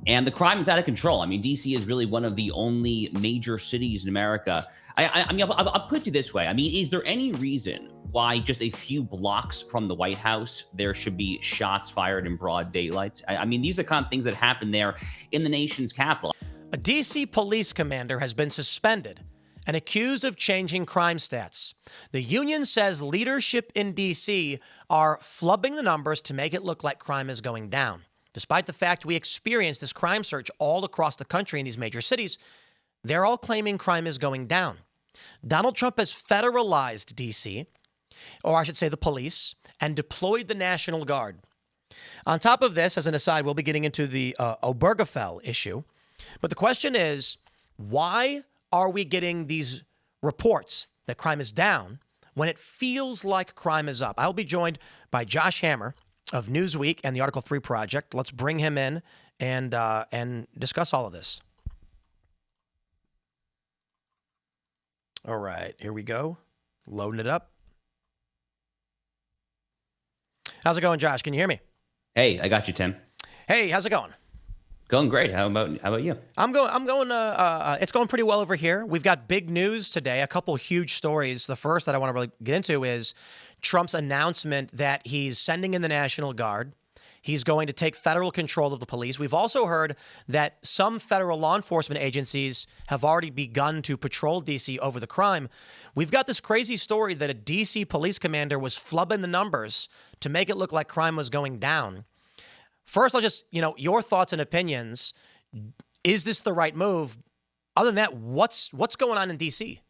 and the crime is out of control. I mean, DC is really one of the only major cities in America. I mean, I'll put it this way. I mean, is there any reason why just a few blocks from the White House there should be shots fired in broad daylight? I mean, these are kind of things that happen there in the nation's capital. A DC police commander has been suspended and accused of changing crime stats. The union says leadership in DC are flubbing the numbers to make it look like crime is going down. Despite the fact we experienced this crime surge all across the country in these major cities, they're all claiming crime is going down. Donald Trump has federalized DC, or I should say the police, and deployed the National Guard. On top of this, as an aside, we'll be getting into the Obergefell issue. But the question is, why are we getting these reports that crime is down when it feels like crime is up? I'll be joined by Josh Hammer of Newsweek and the Article 3 Project. Let's bring him in and discuss all of this. All right, here we go. Loading it up. How's it going, Josh? Can you hear me? Hey, I got you, Tim. Hey, how's it going? Going great. How about you? I'm going. It's going pretty well over here. We've got big news today. A couple huge stories. The first that I want to really get into is Trump's announcement that he's sending in the National Guard. He's going to take federal control of the police. We've also heard that some federal law enforcement agencies have already begun to patrol D.C. over the crime. We've got this crazy story that a D.C. police commander was flubbing the numbers to make it look like crime was going down. First, I'll just, your thoughts and opinions. Is this the right move? Other than that, what's going on in D.C.?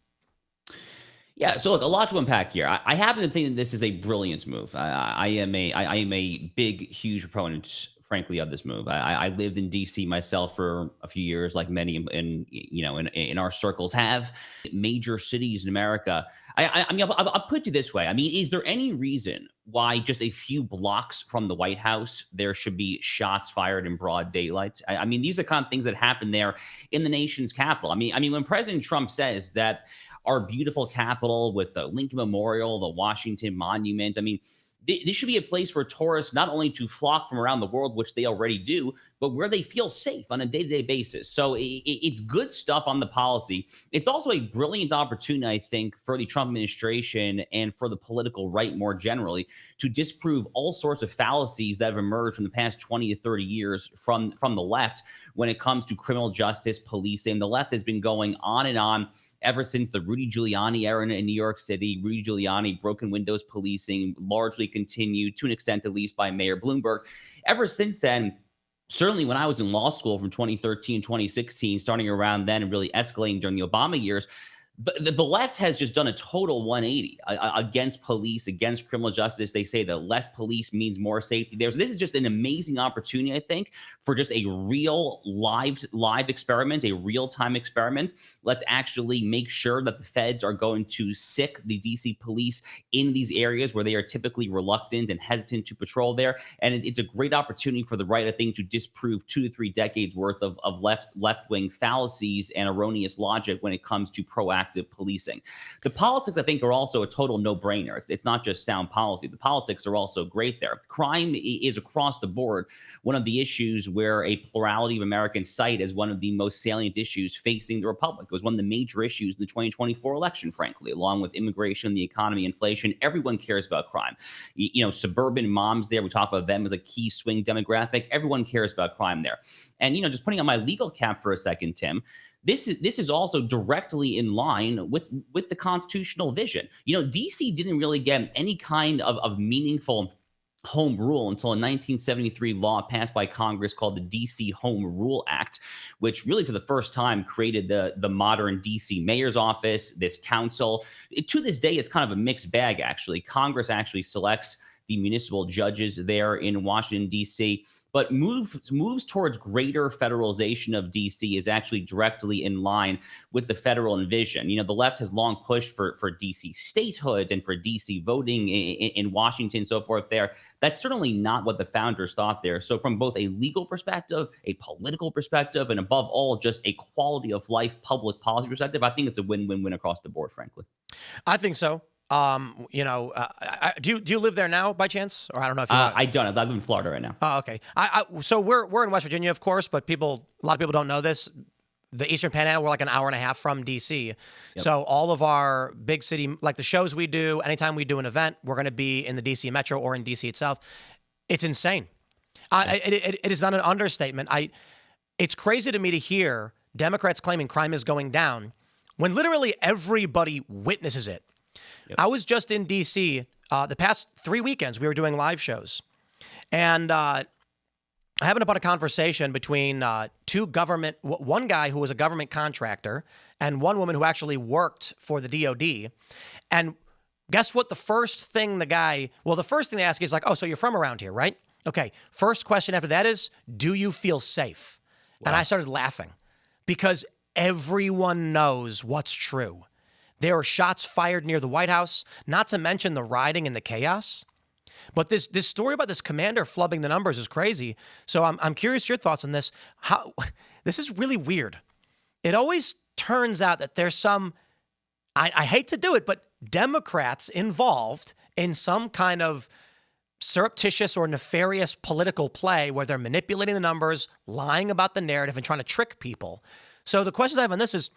Yeah, so look, a lot to unpack here. I happen to think that this is a brilliant move. I am a big, huge proponent, frankly, of this move. I lived in D.C. myself for a few years, like many in our circles have. Major cities in America. I mean, I'll put it this way. I mean, is there any reason why just a few blocks from the White House there should be shots fired in broad daylight? I mean, these are kind of things that happen there in the nation's capital. I mean, when President Trump says that our beautiful capital with the Lincoln Memorial, the Washington Monument, I mean, this should be a place for tourists not only to flock from around the world, which they already do, but where they feel safe on a day-to-day basis. So it's good stuff on the policy. It's also a brilliant opportunity, I think, for the Trump administration and for the political right more generally to disprove all sorts of fallacies that have emerged from the past 20 to 30 years from the left when it comes to criminal justice, policing. The left has been going on and on ever since the Rudy Giuliani era in New York City. Rudy Giuliani, broken windows policing, largely continued to an extent, at least by Mayor Bloomberg. Ever since then, certainly when I was in law school from 2013, 2016, starting around then and really escalating during the Obama years, the left has just done a total 180 against police, against criminal justice. They say that less police means more safety there. So this is just an amazing opportunity, I think, for just a real live experiment, a real-time experiment. Let's actually make sure that the feds are going to sic the DC police in these areas where they are typically reluctant and hesitant to patrol there. And it's a great opportunity for the right, I think, to disprove 2 to 3 decades worth of left-wing fallacies and erroneous logic when it comes to proactive policing. The politics, I think, are also a total no-brainer. It's not just sound policy. The politics are also great there. Crime is across the board one of the issues where a plurality of Americans cite as one of the most salient issues facing the republic. It was one of the major issues in the 2024 election, frankly, along with immigration, the economy, inflation. Everyone cares about crime. Suburban moms there, we talk about them as a key swing demographic. Everyone cares about crime there. And, just putting on my legal cap for a second, Tim, this is also directly in line with the constitutional vision. DC didn't really get any kind of meaningful home rule until a 1973 law passed by Congress called the DC Home Rule Act, which really for the first time created the modern DC mayor's office, this council. To this day, it's kind of a mixed bag, actually. Congress actually selects the municipal judges there in Washington, D.C., but moves towards greater federalization of D.C. is actually directly in line with the federal envision. The left has long pushed for D.C. statehood and for D.C. voting in Washington and so forth there. That's certainly not what the founders thought there. So from both a legal perspective, a political perspective, and above all, just a quality of life public policy perspective, I think it's a win-win-win across the board, frankly. I think so. Do you live there now by chance, or I don't know if you want? I don't. I live in Florida right now. Oh, okay. So we're in West Virginia, of course, but a lot of people don't know this. The Eastern Panhandle, we're like an hour and a half from DC. Yep. So all of our big city, like the shows we do, anytime we do an event, we're going to be in the DC Metro or in DC itself. It's insane. It is not an understatement. It's crazy to me to hear Democrats claiming crime is going down when literally everybody witnesses it. Yep. I was just in DC the past 3 weekends. We were doing live shows, and I happened upon a conversation between one guy who was a government contractor and one woman who actually worked for the DOD. And guess what? The first thing they ask is like, oh, so you're from around here, right? Okay. First question after that is, do you feel safe? Wow. And I started laughing because everyone knows what's true. There were shots fired near the White House, not to mention the rioting and the chaos. But this story about this commander flubbing the numbers is crazy. So I'm curious your thoughts on this. This is really weird. It always turns out that there's some, I hate to do it, but Democrats involved in some kind of surreptitious or nefarious political play where they're manipulating the numbers, lying about the narrative, and trying to trick people. So the questions I have on this is,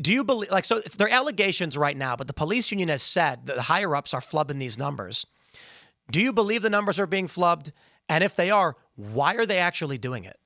do you believe, so there are allegations right now, but the police union has said that the higher-ups are flubbing these numbers. Do you believe the numbers are being flubbed? And if they are, why are they actually doing it?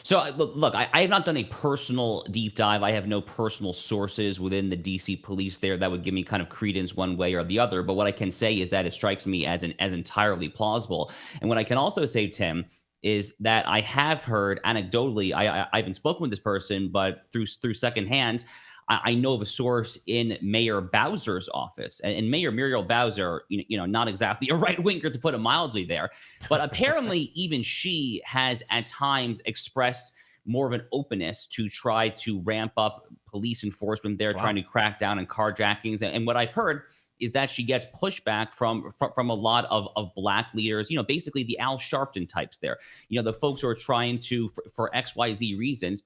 So look, I have not done a personal deep dive. I have no personal sources within the DC police there that would give me kind of credence one way or the other. But what I can say is that it strikes me as entirely plausible. And what I can also say, Tim, is that I have heard anecdotally, I haven't spoken with this person, but through secondhand, I know of a source in Mayor Bowser's office, and Mayor Muriel Bowser, not exactly a right winger to put it mildly there, but apparently even she has at times expressed more of an openness to try to ramp up police enforcement there, trying to crack down on carjackings. And what I've heard is that she gets pushback from a lot of black leaders, basically the Al Sharpton types there, the folks who are trying to, for XYZ reasons,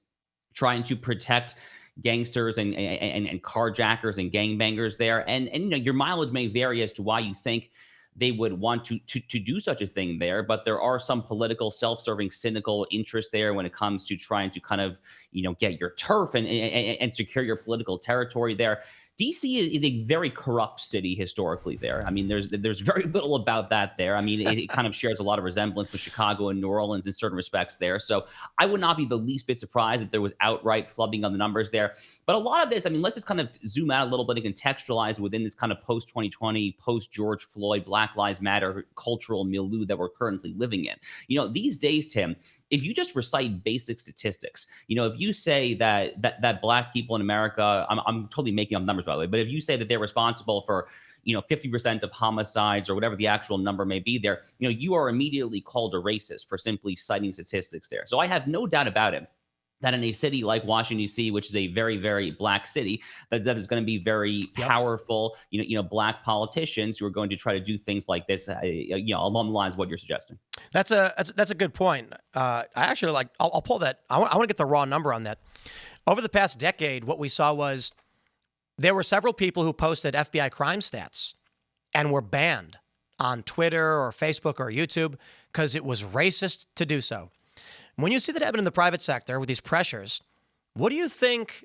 trying to protect gangsters and carjackers and gangbangers there. And your mileage may vary as to why you think they would want to do such a thing there, but there are some political, self-serving, cynical interests there when it comes to trying to kind of, get your turf and secure your political territory there. DC is a very corrupt city historically there. I mean, there's very little about that there. I mean, it kind of shares a lot of resemblance with Chicago and New Orleans in certain respects there. So I would not be the least bit surprised if there was outright flubbing on the numbers there. But a lot of this, I mean, let's just kind of zoom out a little bit and contextualize within this kind of post-2020, post-George Floyd, Black Lives Matter cultural milieu that we're currently living in. These days, Tim, if you just recite basic statistics, if you say that black people in America, I'm totally making up numbers, by the way, but if you say that they're responsible for 50% of homicides or whatever the actual number may be there, you are immediately called a racist for simply citing statistics there. So I have no doubt about it that in a city like Washington, D.C., which is a very, very black city, that is going to be very powerful, black politicians who are going to try to do things like this, along the lines of what you're suggesting. That's a good point. I actually I'll pull that. I want to get the raw number on that. Over the past decade, what we saw was there were several people who posted FBI crime stats and were banned on Twitter or Facebook or YouTube because it was racist to do so. When you see that happen in the private sector with these pressures, what do you think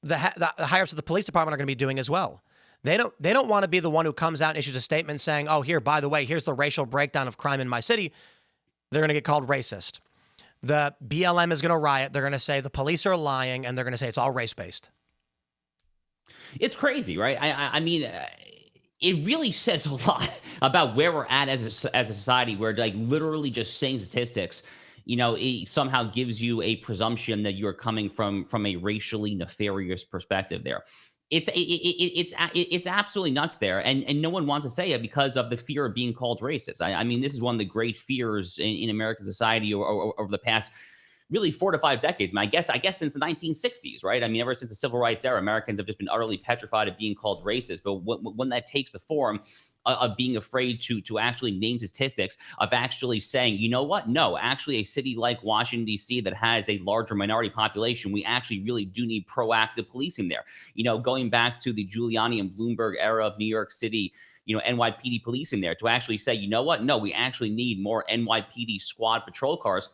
the higher-ups of the police department are going to be doing as well? They don't want to be the one who comes out and issues a statement saying, oh, here, by the way, here's the racial breakdown of crime in my city. They're going to get called racist. The BLM is going to riot. They're going to say the police are lying, and they're going to say it's all race-based. It's crazy, right? I mean, it really says a lot about where we're at as a society, where literally just saying statistics, it somehow gives you a presumption that you're coming from a racially nefarious perspective there. It's absolutely nuts there, and no one wants to say it because of the fear of being called racist. I mean, this is one of the great fears in American society over the past really 4 to 5 decades. I mean, I guess since the 1960s, right? I mean, ever since the civil rights era, Americans have just been utterly petrified of being called racist. But when that takes the form of being afraid to actually name statistics, of actually saying, you know what? No, actually, a city like Washington, D.C., that has a larger minority population, we actually really do need proactive policing there. Going back to the Giuliani and Bloomberg era of New York City, NYPD policing there, to actually say, you know what? No, we actually need more NYPD squad patrol cars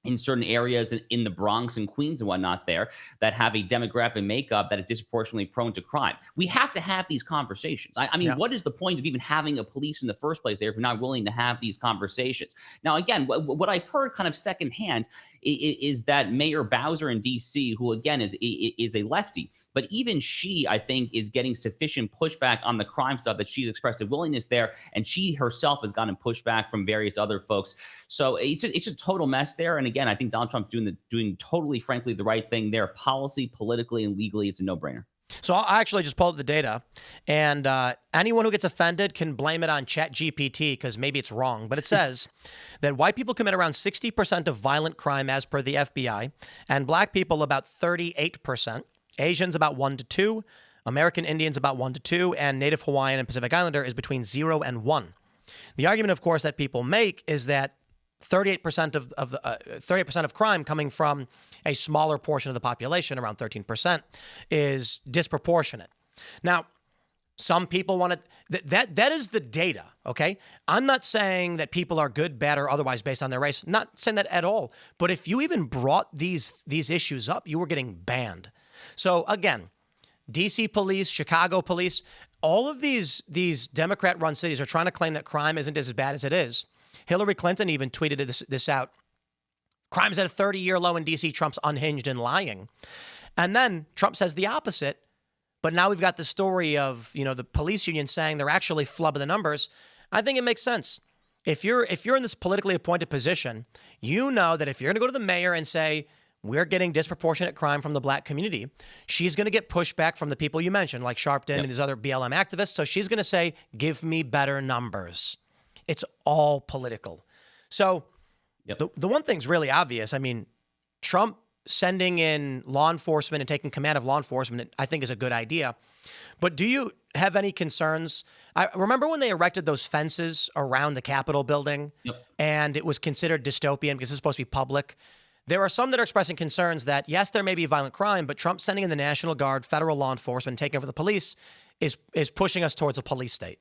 in certain areas in the Bronx and Queens and whatnot there that have a demographic makeup that is disproportionately prone to crime. We have to have these conversations. I mean, Yeah. what is the point of even having a police in the first place there if you're not willing to have these conversations? Now, again, what I've heard kind of secondhand is that Mayor Bowser in D.C., who again is a lefty, but even she, I think, is getting sufficient pushback on the crime stuff that she's expressed a willingness there, and she herself has gotten pushback from various other folks. So it's a total mess there. And again, I think Donald Trump's doing totally, frankly, the right thing there. Policy, politically, and legally, it's a no-brainer. So I actually just pulled the data, and anyone who gets offended can blame it on ChatGPT because maybe it's wrong. But it says that white people commit around 60% of violent crime as per the FBI, and black people about 38%, Asians about 1 to 2, American Indians about 1 to 2, and Native Hawaiian and Pacific Islander is between 0 and 1. The argument, of course, that people make is that 38% of 38% of crime coming from a smaller portion of the population, around 13%, is disproportionate. Now, some people want to that is the data, okay? I'm not saying that people are good, bad, or otherwise based on their race. Not saying that at all. But if you even brought these issues up, you were getting banned. So again, DC police, Chicago police, all of these Democrat-run cities are trying to claim that crime isn't as bad as it is. Hillary Clinton even tweeted this out. Crime's at a 30-year low in D.C. Trump's unhinged and lying. And then Trump says the opposite. But now we've got the story of, the police union saying they're actually flubbing the numbers. I think it makes sense. If you're in this politically appointed position, you know that if you're going to go to the mayor and say, we're getting disproportionate crime from the black community, she's going to get pushback from the people you mentioned, like Sharpton and these other BLM activists. So she's going to say, give me better numbers. It's all political. So the one thing's really obvious. I mean, Trump sending in law enforcement and taking command of law enforcement, I think, is a good idea. But do you have any concerns? I remember when they erected those fences around the Capitol building, and it was considered dystopian because it's supposed to be public. There are some that are expressing concerns that, yes, there may be violent crime, but Trump sending in the National Guard, federal law enforcement, taking over the police is pushing us towards a police state.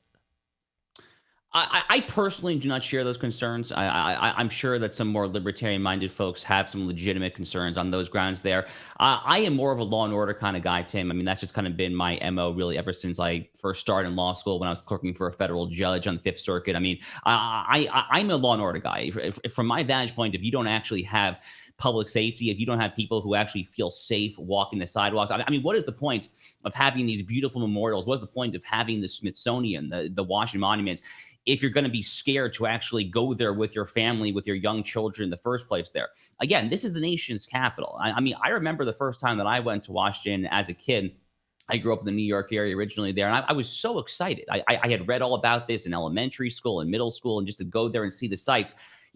I personally do not share those concerns. I'm sure that some more libertarian-minded folks have some legitimate concerns on those grounds there. I am more of a law and order kind of guy, Tim. I mean, that's just kind of been my MO really ever since I first started in law school when I was clerking for a federal judge on the Fifth Circuit. I mean, I'm a law and order guy. From my vantage point, if you don't actually have public safety, if you don't have people who actually feel safe walking the sidewalks, I mean, what is the point of having these beautiful memorials? What's the point of having the Smithsonian, the Washington Monuments, if you're going to be scared to actually go there with your family, with your young children in the first place there? Again, this is the nation's capital. I mean, I remember the first time that I went to Washington as a kid. I grew up in the New York area originally there, and I was so excited. I had read all about this in elementary school and middle school, and just to go there and see the sights,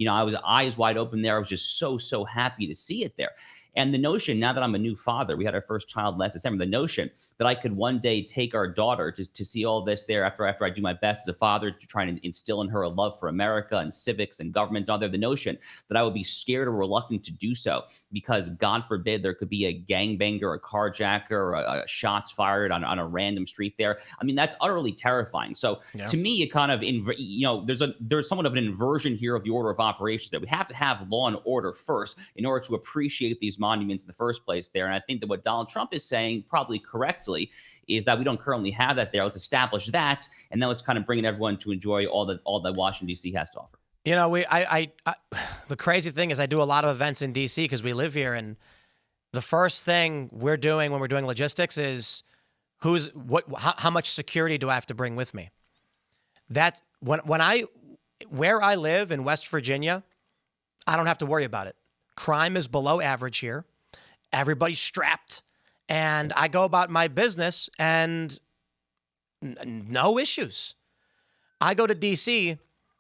I was eyes wide open there. I was just so happy to see it there. And the notion, now that I'm a new father, we had our first child last December, the notion that I could one day take our daughter to see all this there after I do my best as a father to try and instill in her a love for America and civics and government, the notion that I would be scared or reluctant to do so because, God forbid, there could be a gangbanger, a carjacker, or a shots fired on a random street there. I mean, that's utterly terrifying. So to me, it kind of, there's somewhat of an inversion here of the order of operations that we have to have law and order first in order to appreciate these monuments in the first place there. And I think that what Donald Trump is saying, probably correctly, is that we don't currently have that there. Let's establish that, and then let's kind of bring everyone to enjoy all that Washington, D.C. has to offer. The crazy thing is I do a lot of events in D.C. because we live here, and the first thing we're doing when we're doing logistics is how much security do I have to bring with me? That where I live in West Virginia, I don't have to worry about it. Crime is below average here. Everybody's strapped. And I go about my business and no issues. I go to D.C.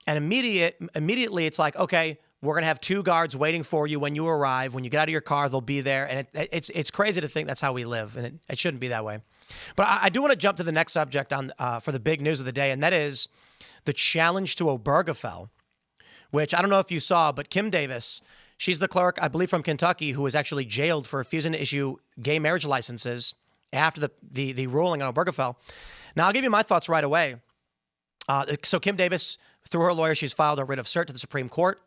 and immediately it's like, okay, we're going to have 2 guards waiting for you when you arrive. When you get out of your car, they'll be there. And it's crazy to think that's how we live, and it shouldn't be that way. But I do want to jump to the next subject for the big news of the day, and that is the challenge to Obergefell, which I don't know if you saw, but Kim Davis, she's the clerk, I believe, from Kentucky, who was actually jailed for refusing to issue gay marriage licenses after the ruling on Obergefell. Now, I'll give you my thoughts right away. So Kim Davis, through her lawyer, she's filed a writ of cert to the Supreme Court.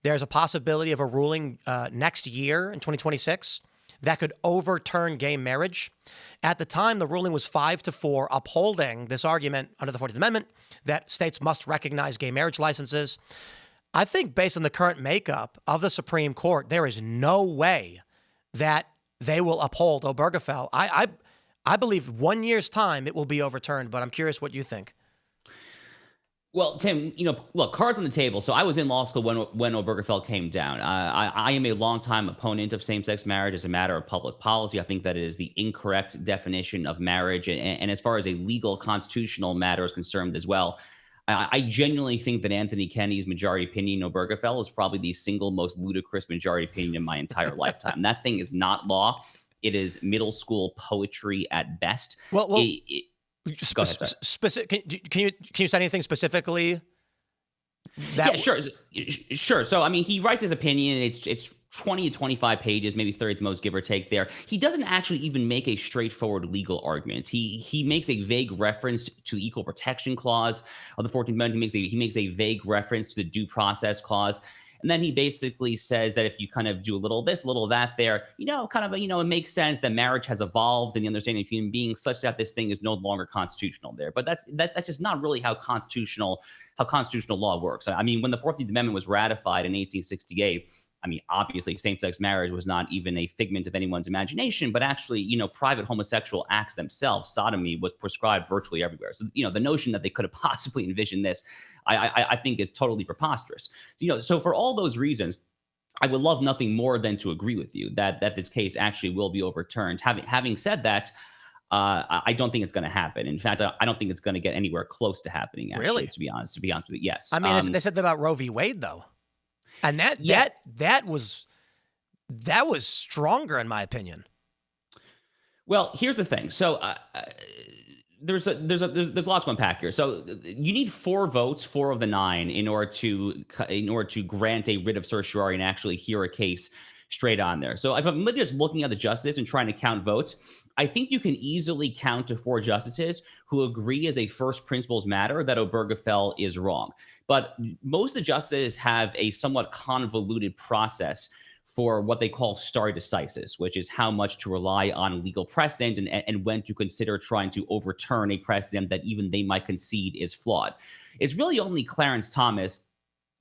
There's a possibility of a ruling next year in 2026 that could overturn gay marriage. At the time, the ruling was 5-4, upholding this argument under the 14th Amendment that states must recognize gay marriage licenses. I think based on the current makeup of the Supreme Court, there is no way that they will uphold Obergefell. I believe 1 year's time it will be overturned, but I'm curious what you think. Well, Tim, look, cards on the table. So I was in law school when Obergefell came down. I am a longtime opponent of same-sex marriage as a matter of public policy. I think that it is the incorrect definition of marriage. And as far as a legal constitutional matter is concerned as well, I genuinely think that Anthony Kenny's majority opinion in Obergefell is probably the single most ludicrous majority opinion in my entire lifetime. That thing is not law. It is middle school poetry at best. Well, Go ahead, can you say anything specifically? Yeah, sure. So, I mean, he writes his opinion. It's 20 to 25 pages, maybe 30 at the most, give or take there. He doesn't actually even make a straightforward legal argument. He makes a vague reference to the Equal Protection Clause of the 14th Amendment. He makes a vague reference to the Due Process Clause. And then he basically says that if you kind of do a little this, a little that there, it makes sense that marriage has evolved in the understanding of human beings such that this thing is no longer constitutional there. But that's just not really how constitutional law works. I mean, when the 14th Amendment was ratified in 1868, I mean, obviously, same-sex marriage was not even a figment of anyone's imagination, but actually, private homosexual acts themselves, sodomy, was prescribed virtually everywhere. So, the notion that they could have possibly envisioned this, I think is totally preposterous. So for all those reasons, I would love nothing more than to agree with you that this case actually will be overturned. Having said that, I don't think it's going to happen. In fact, I don't think it's going to get anywhere close to happening. Actually, really? To be honest with you, yes. I mean, they said that about Roe v. Wade, though. And that was stronger, in my opinion. Well, here's the thing. So there's lots to unpack here. So you need 4 votes, 4 of the 9, in order to grant a writ of certiorari and actually hear a case straight on there. So if I'm just looking at the justices and trying to count votes, I think you can easily count to 4 justices who agree as a first principles matter that Obergefell is wrong. But most of the justices have a somewhat convoluted process for what they call stare decisis, which is how much to rely on legal precedent and when to consider trying to overturn a precedent that even they might concede is flawed. It's really only Clarence Thomas,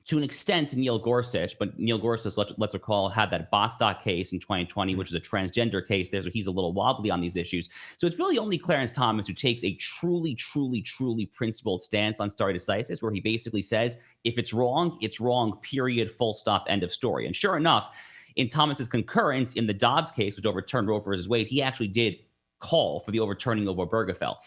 to an extent, Neil Gorsuch, but Neil Gorsuch, let's recall, had that Bostock case in 2020, which is a transgender case there, so he's a little wobbly on these issues. So it's really only Clarence Thomas who takes a truly, truly, truly principled stance on stare decisis, where he basically says, if it's wrong, period, full stop, end of story. And sure enough, in Thomas's concurrence in the Dobbs case, which overturned Roe versus Wade, he actually did call for the overturning of Obergefell.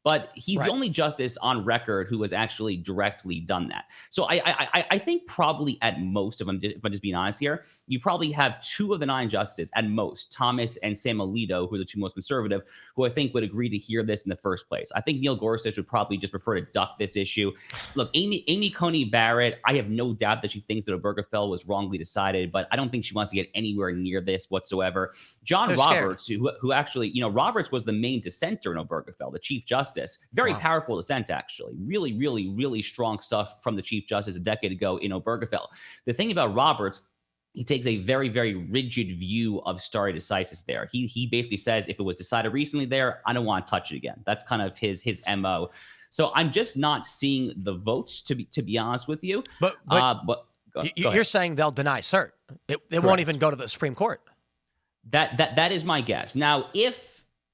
But he's the only justice on record who has actually directly done that. So I think probably at most, if I'm just being honest here, you probably have 2 of the 9 justices at most, Thomas and Sam Alito, who are the 2 most conservative, who I think would agree to hear this in the first place. I think Neil Gorsuch would probably just prefer to duck this issue. Look, Amy Coney Barrett, I have no doubt that she thinks that Obergefell was wrongly decided, but I don't think she wants to get anywhere near this whatsoever. John Roberts, who actually, Roberts was the main dissenter in Obergefell, the Chief Justice. Very powerful dissent, actually. Really, really, really strong stuff from the Chief Justice a decade ago in Obergefell. The thing about Roberts, he takes a very, very rigid view of stare decisis there. He basically says, if it was decided recently there, I don't want to touch it again. That's kind of his MO. So I'm just not seeing the votes, to be honest with you. But you're saying they'll deny cert. It won't even go to the Supreme Court. That is my guess. Now,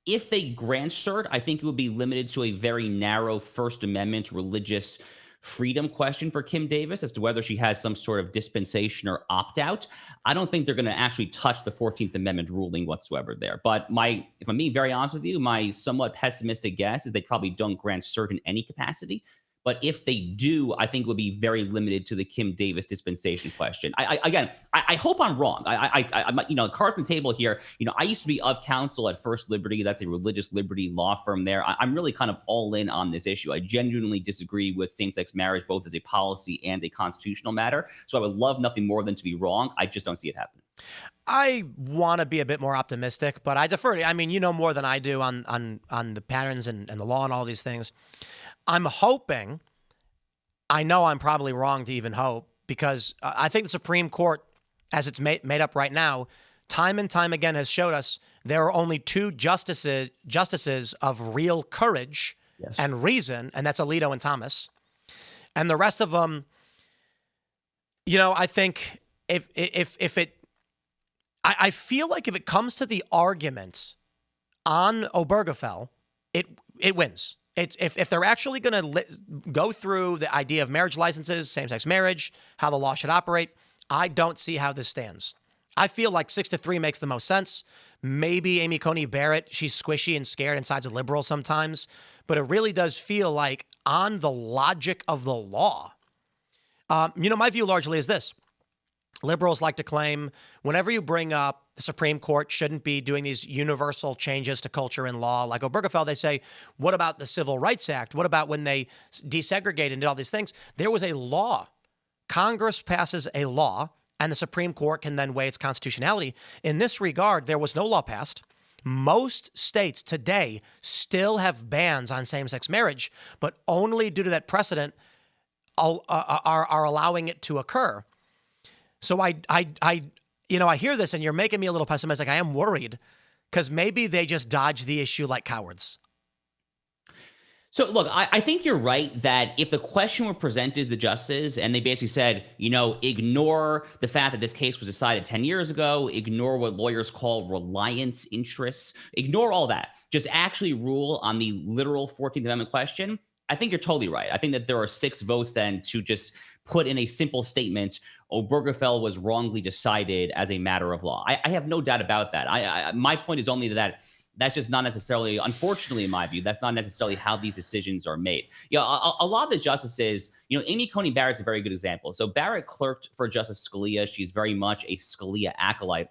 if they grant cert, I think it would be limited to a very narrow First Amendment religious freedom question for Kim Davis as to whether she has some sort of dispensation or opt-out. I don't think they're going to actually touch the 14th Amendment ruling whatsoever there. But if I'm being very honest with you, my somewhat pessimistic guess is they probably don't grant cert in any capacity. But if they do, I think it would be very limited to the Kim Davis dispensation question. I hope I'm wrong. Cards on the table here. I used to be of counsel at First Liberty. That's a religious liberty law firm there. I'm really kind of all in on this issue. I genuinely disagree with same-sex marriage, both as a policy and a constitutional matter. So I would love nothing more than to be wrong. I just don't see it happening. I want to be a bit more optimistic, but I defer. I mean, you know more than I do on the patterns and the law and all these things. I'm hoping, I know I'm probably wrong to even hope, because I think the Supreme Court, as it's made up right now, time and time again has showed us there are only two justices of real courage and reason, and that's Alito and Thomas. And the rest of them, I think if it, I feel like if it comes to the arguments on Obergefell, it wins. If they're actually going to go through the idea of marriage licenses, same-sex marriage, how the law should operate, I don't see how this stands. I feel like 6-3 makes the most sense. Maybe Amy Coney Barrett, she's squishy and scared and sides with liberals sometimes, but it really does feel like on the logic of the law. My view largely is this. Liberals like to claim whenever you bring up the Supreme Court shouldn't be doing these universal changes to culture and law, like Obergefell, they say, what about the Civil Rights Act? What about when they desegregated and did all these things? There was a law. Congress passes a law, and the Supreme Court can then weigh its constitutionality. In this regard, there was no law passed. Most states today still have bans on same-sex marriage, but only due to that precedent are allowing it to occur. So I hear this and you're making me a little pessimistic. I am worried because maybe they just dodge the issue like cowards. So, look, I think you're right that if the question were presented to the justices and they basically said, ignore the fact that this case was decided 10 years ago, ignore what lawyers call reliance interests, ignore all that, just actually rule on the literal 14th Amendment question, I think you're totally right. I think that there are 6 votes then to just put in a simple statement, Obergefell was wrongly decided as a matter of law. I have no doubt about that. My point is only that that's just not necessarily, unfortunately, in my view, that's not necessarily how these decisions are made. A lot of the justices, Amy Coney Barrett's a very good example. So Barrett clerked for Justice Scalia. She's very much a Scalia acolyte.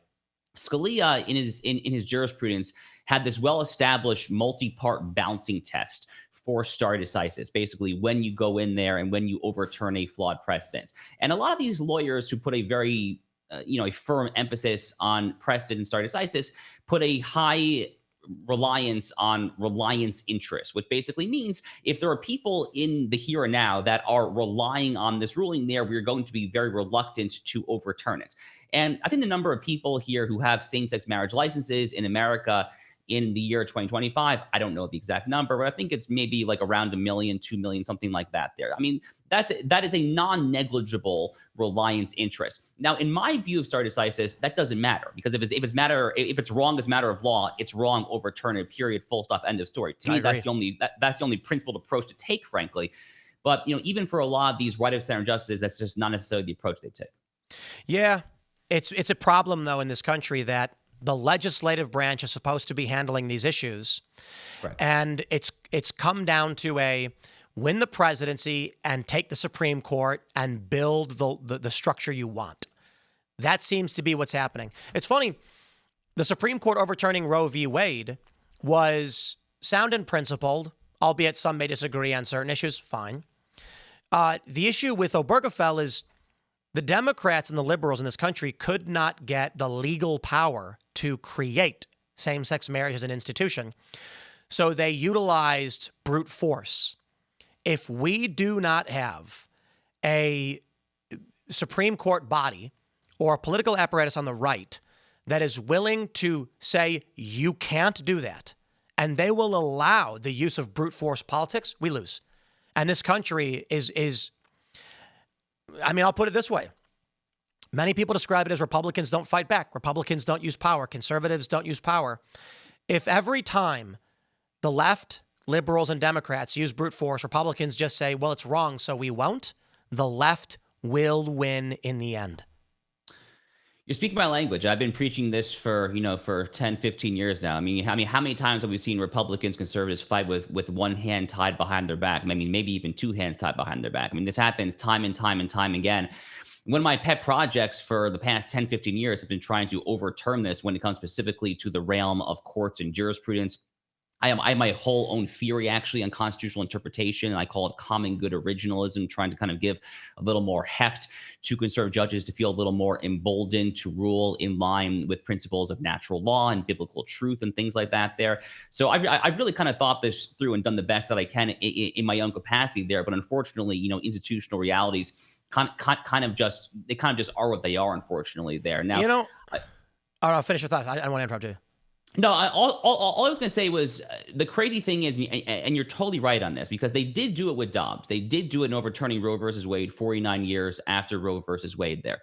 Scalia, in his jurisprudence, had this well-established multi-part balancing test for stare decisis, basically when you go in there and when you overturn a flawed precedent. And a lot of these lawyers who put a very, a firm emphasis on precedent and stare decisis put a high reliance on reliance interest, which basically means if there are people in the here and now that are relying on this ruling there, we're going to be very reluctant to overturn it. And I think the number of people here who have same-sex marriage licenses in America in the year 2025, I don't know the exact number, but I think it's maybe like around 1 million, 2 million, something like that there. I mean, that is a non-negligible reliance interest. Now, in my view of stare decisis, that doesn't matter, because if it's wrong as a matter of law, it's wrong, overturn it, period, full stop, end of story. To me, that's the only principled approach to take, frankly. But even for a lot of these right of center justices, that's just not necessarily the approach they take. Yeah, it's a problem though in this country that the legislative branch is supposed to be handling these issues. Right. And it's come down to win the presidency and take the Supreme Court and build the structure you want. That seems to be what's happening. It's funny, the Supreme Court overturning Roe v. Wade was sound and principled, albeit some may disagree on certain issues, fine. The issue with Obergefell is the Democrats and the liberals in this country could not get the legal power to create same-sex marriage as an institution. So they utilized brute force. If we do not have a Supreme Court body or a political apparatus on the right that is willing to say, you can't do that, and they will allow the use of brute force politics, we lose. And this country is I'll put it this way. Many people describe it as Republicans don't fight back. Republicans don't use power. Conservatives don't use power. If every time the left, liberals, and Democrats use brute force, Republicans just say, well, it's wrong, so we won't, the left will win in the end. You're speaking my language. I've been preaching this for, for 10, 15 years now. I mean, how many times have we seen Republicans, conservatives fight with one hand tied behind their back? I mean, maybe even two hands tied behind their back. I mean, this happens time and time and time again. One of my pet projects for the past 10, 15 years have been trying to overturn this when it comes specifically to the realm of courts and jurisprudence. I have my whole own theory actually on constitutional interpretation, and I call it common good originalism, trying to kind of give a little more heft to conservative judges to feel a little more emboldened to rule in line with principles of natural law and biblical truth and things like that there. So I've really kind of thought this through and done the best that I can in my own capacity there. But unfortunately, institutional realities kind of just are what they are, unfortunately, there. Now, I'll finish your thoughts. I don't want to interrupt you. No, all I was going to say was the crazy thing is, and you're totally right on this, because they did do it with Dobbs. They did do it in overturning Roe versus Wade 49 years after Roe versus Wade there.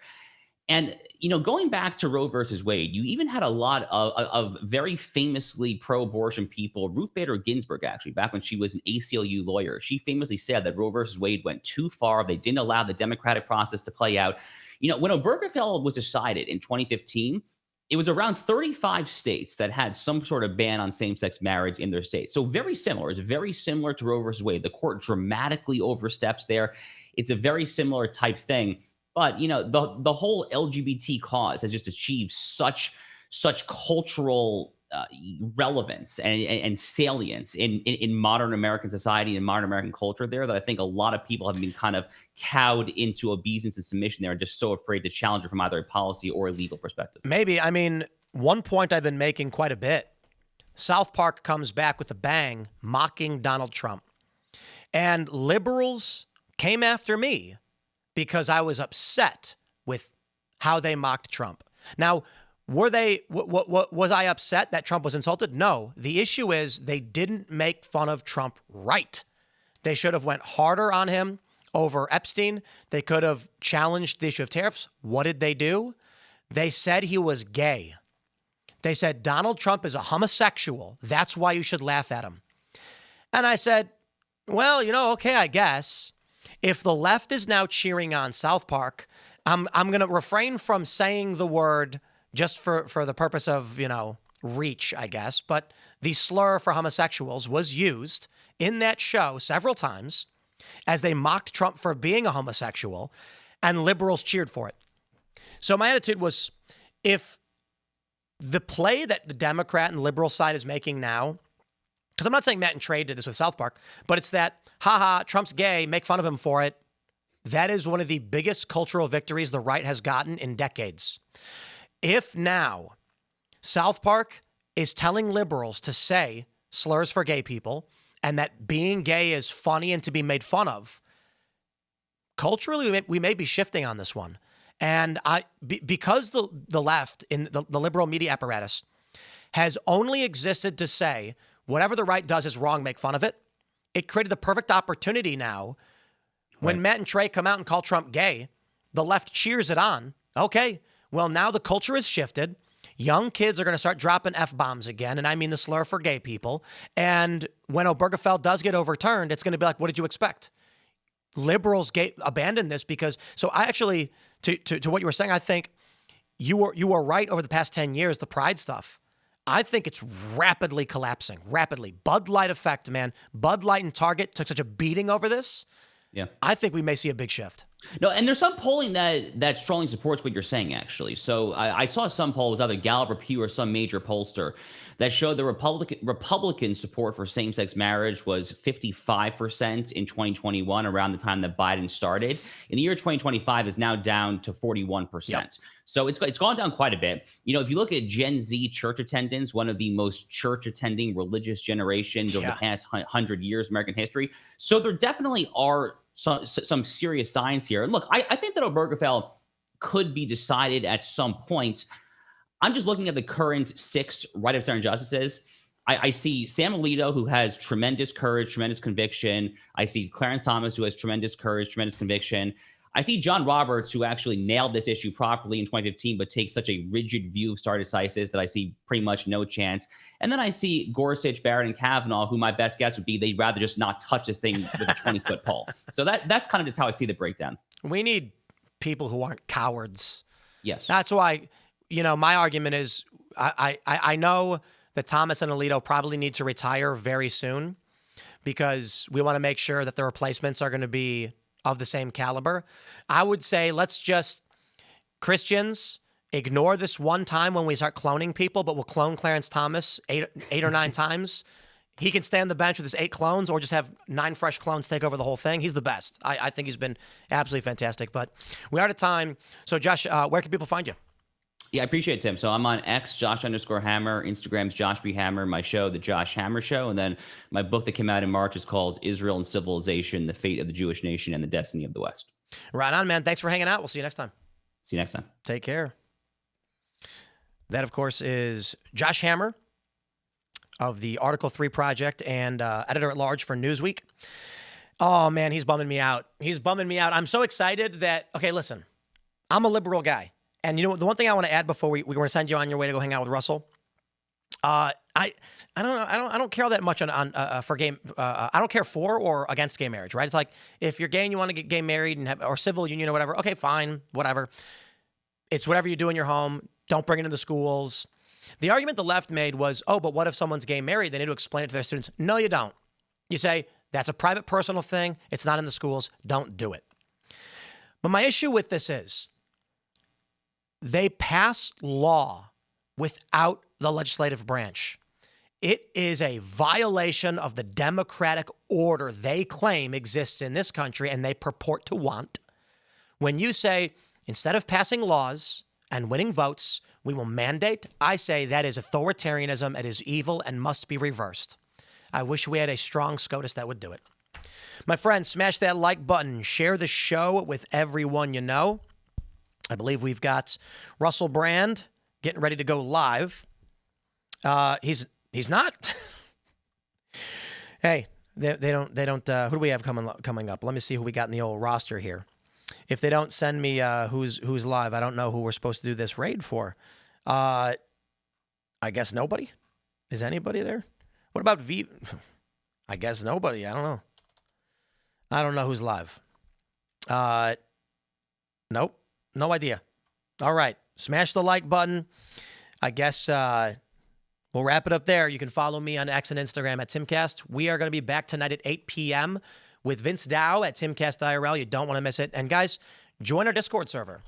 And, going back to Roe versus Wade, you even had a lot of very famously pro-abortion people. Ruth Bader Ginsburg, actually, back when she was an ACLU lawyer, she famously said that Roe versus Wade went too far. They didn't allow the democratic process to play out. When Obergefell was decided in 2015, it was around 35 states that had some sort of ban on same-sex marriage in their state. So very similar. It's very similar to Roe versus Wade. The court dramatically oversteps there. It's a very similar type thing. But, the whole LGBT cause has just achieved such cultural relevance and salience in modern American society and modern American culture there, that I think a lot of people have been kind of cowed into obeisance and submission there, and just so afraid to challenge it from either a policy or a legal perspective. Maybe. I mean, one point I've been making quite a bit, South Park comes back with a bang, mocking Donald Trump. And liberals came after me because I was upset with how they mocked Trump. Now, was I upset that Trump was insulted? No. The issue is they didn't make fun of Trump right. They should have went harder on him over Epstein. They could have challenged the issue of tariffs. What did they do? They said he was gay. They said Donald Trump is a homosexual. That's why you should laugh at him. And I said, well, okay, I guess. If the left is now cheering on South Park, I'm going to refrain from saying the word just for the purpose of, reach, I guess. But the slur for homosexuals was used in that show several times as they mocked Trump for being a homosexual, and liberals cheered for it. So my attitude was, if the play that the Democrat and liberal side is making now, because I'm not saying Matt and Trey did this with South Park, but it's that, haha, Trump's gay, make fun of him for it. That is one of the biggest cultural victories the right has gotten in decades. If now South Park is telling liberals to say slurs for gay people and that being gay is funny and to be made fun of, culturally we may be shifting on this one. And because the left in the liberal media apparatus has only existed to say whatever the right does is wrong, make fun of it, it created the perfect opportunity now. When Matt and Trey come out and call Trump gay, the left cheers it on. Okay, well, now the culture has shifted. Young kids are going to start dropping F-bombs again, and I mean the slur for gay people. And when Obergefell does get overturned, it's going to be like, what did you expect? Liberals abandoned this because, so I actually, to what you were saying, I think you were right over the past 10 years, the pride stuff. I think it's rapidly collapsing, rapidly. Bud Light effect, man. Bud Light and Target took such a beating over this. Yeah. I think we may see a big shift. No, and there's some polling that strongly supports what you're saying, actually. So I saw some polls, either Gallup or Pew or some major pollster, that showed the Republican support for same-sex marriage was 55% in 2021, around the time that Biden started. In the year 2025, is now down to 41%. Yep. So it's gone down quite a bit. If you look at Gen Z church attendance, one of the most church-attending religious generations over the past 100 years of American history. So there definitely are some serious signs here. And look, I think that Obergefell could be decided at some point. I'm just looking at the current 6 right of center justices. I see Sam Alito, who has tremendous courage, tremendous conviction. I see Clarence Thomas, who has tremendous courage, tremendous conviction. I see John Roberts, who actually nailed this issue properly in 2015, but takes such a rigid view of stare decisis that I see pretty much no chance. And then I see Gorsuch, Barrett, and Kavanaugh, who my best guess would be they'd rather just not touch this thing with a 20-foot pole. So that's kind of just how I see the breakdown. We need people who aren't cowards. Yes. That's why, my argument is I know that Thomas and Alito probably need to retire very soon because we want to make sure that the replacements are going to be of the same caliber. I would say Christians, ignore this one time when we start cloning people, but we'll clone Clarence Thomas eight or nine times. He can stay on the bench with his 8 clones or just have 9 fresh clones take over the whole thing. He's the best. I think he's been absolutely fantastic. But we are out of time. So, Josh, where can people find you? Yeah, I appreciate it, Tim. So I'm on X, Josh_Hammer. Instagram's Josh B. Hammer. My show, The Josh Hammer Show. And then my book that came out in March is called Israel and Civilization, The Fate of the Jewish Nation and the Destiny of the West. Right on, man. Thanks for hanging out. We'll see you next time. See you next time. Take care. That, of course, is Josh Hammer of the Article 3 Project and editor-at-large for Newsweek. Oh, man, he's bumming me out. I'm so excited that, okay, listen, I'm a liberal guy. And the one thing I want to add before we're going to send you on your way to go hang out with Russell, I don't know. I don't care all that much for gay. I don't care for or against gay marriage, right? It's like if you're gay and you want to get gay married and or civil union or whatever, okay, fine, whatever. It's whatever you do in your home. Don't bring it into the schools. The argument the left made was, oh, but what if someone's gay married? They need to explain it to their students. No, you don't. You say, that's a private, personal thing. It's not in the schools. Don't do it. But my issue with this is they pass law without the legislative branch. It is a violation of the democratic order they claim exists in this country and they purport to want. When you say, instead of passing laws and winning votes, we will mandate, I say that is authoritarianism, it is evil, and must be reversed. I wish we had a strong SCOTUS that would do it. My friends, smash that like button. Share the show with everyone you know. I believe we've got Russell Brand getting ready to go live. He's not. Hey, they don't. Who do we have coming up? Let me see who we got in the old roster here. If they don't send me who's live, I don't know who we're supposed to do this raid for. I guess nobody. Is anybody there? What about V? I guess nobody. I don't know. I don't know who's live. Nope. No idea. All right. Smash the like button. I guess we'll wrap it up there. You can follow me on X and Instagram at Timcast. We are going to be back tonight at 8 p.m. with Vince Dow at Timcast IRL. You don't want to miss it. And guys, join our Discord server.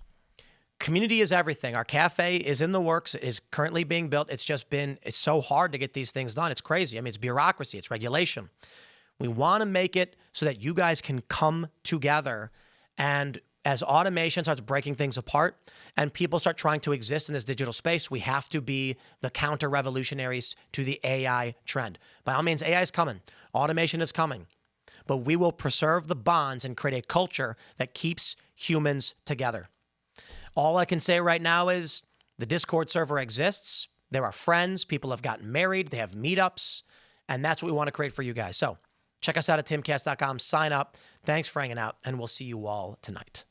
Community is everything. Our cafe is in the works. It is currently being built. It's so hard to get these things done. It's crazy. I mean, it's bureaucracy. It's regulation. We want to make it so that you guys can come together, and as automation starts breaking things apart and people start trying to exist in this digital space, we have to be the counter-revolutionaries to the AI trend. By all means, AI is coming. Automation is coming. But we will preserve the bonds and create a culture that keeps humans together. All I can say right now is the Discord server exists. There are friends. People have gotten married. They have meetups. And that's what we want to create for you guys. So check us out at timcast.com. Sign up. Thanks for hanging out. And we'll see you all tonight.